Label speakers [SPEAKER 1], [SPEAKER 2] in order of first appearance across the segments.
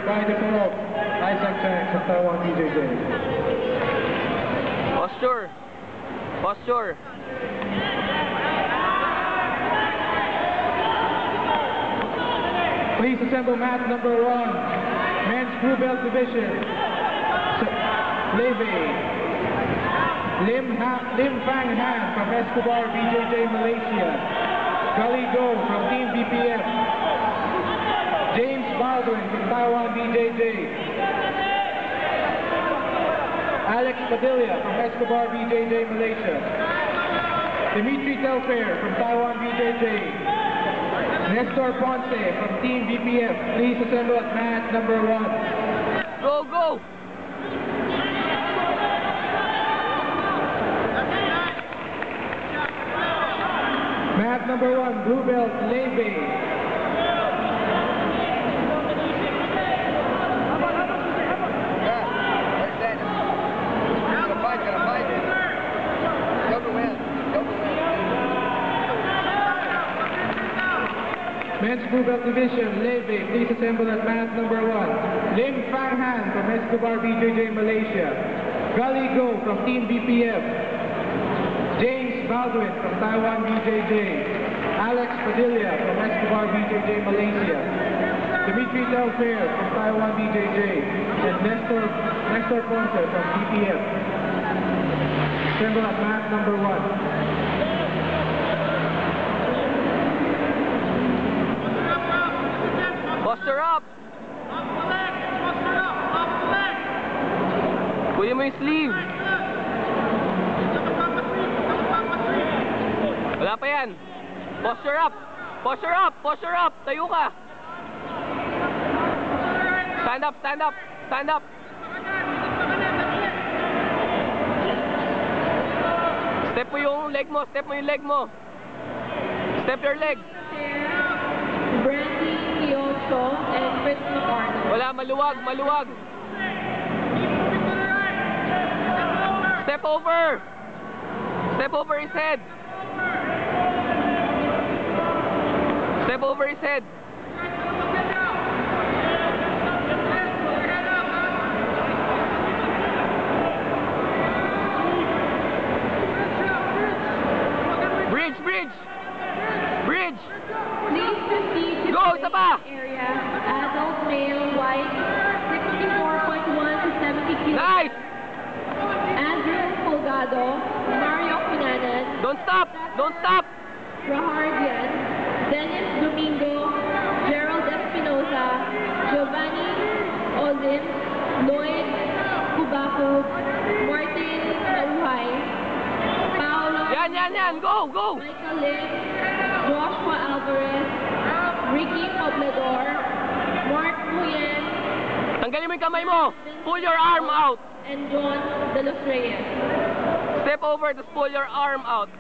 [SPEAKER 1] by default, Isaac Chang of Taiwan BJJ.
[SPEAKER 2] Posture. Posture.
[SPEAKER 1] Please assemble mat number 1, men's blue belt division. Levy, Lim Fang Han from Escobar BJJ Malaysia. Gully Go from Team BPF. James Baldwin from Taiwan BJJ. Alex Padilla from Escobar BJJ Malaysia. Dimitri Telfair from Taiwan BJJ. Nestor Ponce from Team BPF. Please assemble at mat number 1.
[SPEAKER 2] Go, go!
[SPEAKER 1] Mat number 1, blue belt, Levy. Men's blue belt division, Levy, please assemble at mat number 1. Lim Fang Han from Escobar BJJ Malaysia. Gully Go from Team BPF. James Baldwin from Taiwan BJJ. Alex Padilla from Escobar BJJ Malaysia. Dimitri Telfair from Taiwan BJJ. And Nestor Ponce from BPF. Assemble at mat number 1.
[SPEAKER 2] Posture up! Kuya mo yung sleeve. Wala pa yan. Posture up! Posture up! Posture up! Tayo ka! Stand up! Stand up! Stand up! Step mo yung leg mo! Step mo yung leg mo! Step your leg!
[SPEAKER 3] Brandy Kyoto and Chris McCartney.
[SPEAKER 2] Wala, maluwag, maluwag. Step over. Step over his head. Step over his head. Bridge, bridge. Bridge.
[SPEAKER 3] Please proceed to
[SPEAKER 2] Go,
[SPEAKER 3] the
[SPEAKER 2] isa pa.
[SPEAKER 3] area. Adult male, white, 64.1 to 70 kilos.
[SPEAKER 2] Nice.
[SPEAKER 3] Andrew Colgado, Mario Quinanan.
[SPEAKER 2] Don't stop. Don't stop.
[SPEAKER 3] Rahardian, Dennis Domingo, Gerald Espinosa, Giovanni Olin, Lloyd Cubaco, Martin Nauhay, Paolo.
[SPEAKER 2] Yan. Go, go.
[SPEAKER 3] Michael Lim, Joshua Alvarez, Ricky Poblador, Mark Nguyen,
[SPEAKER 2] Tanggalin mo yung kamay mo. Pull your arm out.
[SPEAKER 3] and John De Los Reyes.
[SPEAKER 2] Step over to pull your arm out.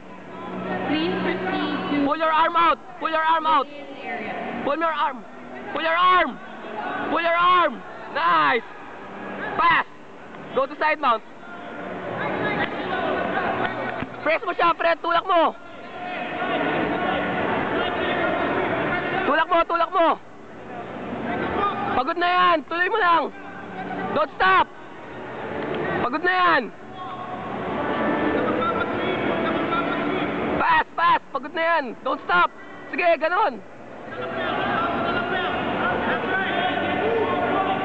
[SPEAKER 3] Please proceed to
[SPEAKER 2] Pull your arm out. Pull your arm out.
[SPEAKER 3] the area.
[SPEAKER 2] Pull your arm. Pull your arm. Pull your arm. Nice. Pass. Go to side mount. Press mo siya, Fred. Tulak mo. Tulak mo, tulak mo. Pagod na yan. Tuloy mo lang. Don't stop. Pagod na yan. Pass, pass. Pagod na yan. Don't stop. Sige, ganon.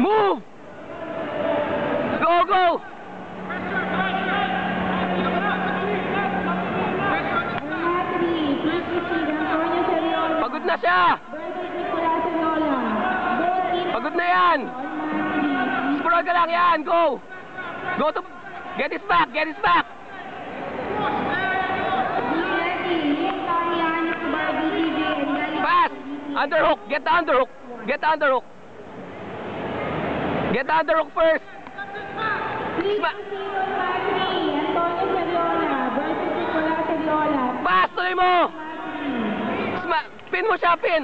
[SPEAKER 2] Move. Go, go. Pagod na siya. Pagod na yan. Sprawl ka lang yan. Go. Go to... Get his back. Get his back. Pass. Underhook. Get the underhook. Get the underhook. Get the underhook first. Pass. Tuloy mo. Pin mo siya. Pin.